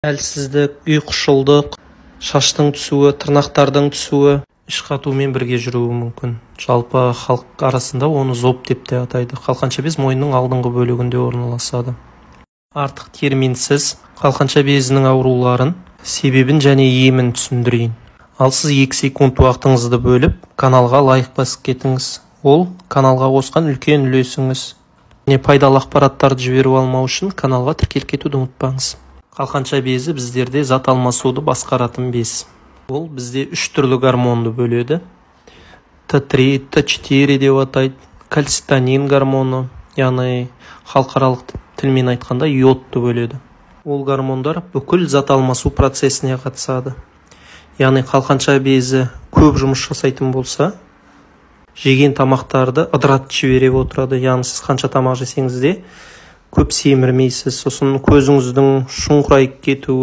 Әлсіздік, ұйқышылдық, шаштың түсуі, тырнақтардың түсуі іш қатумен бірге жүруі мүмкін. Жалпы халық арасында оны зоб деп те атайды. Қалқанша без мойынның алдыңғы бөлігінде орналасады. Артық терминсіз қалқанша безінің ауруларын, себебін және емін түсіндірейін. Ал сіз 2 секунд уақытыңызды бөліп, каналға лайық басып кетіңіз. Ол каналға қосқан үлкен үлесіңіз. Пайдалы ақпараттарды жіберіп алмау үшін каналға тіркеліп кетуді ұмытпаңыз. Қалқанша безі біздерде зат алмасуды басқаратын без. Ол бізде 3 түрлі гормонды бөледі. Т3, Т4 деп атайды. Кальцитонин гормоны, яғни халықаралық тілмен айтқанда йодты бөледі. Ол гормондар бүкіл зат алмасу процесіне қатысады. Яғни қалқанша безі көп жұмыс жасайтын болса, жеген тамақтарды ыдыратып жіберіп отырады. Яғни сіз қанша тамақ жесеңіз де көп семірмейсіз. Сосын көзіңіздің шұңқырайып кетуі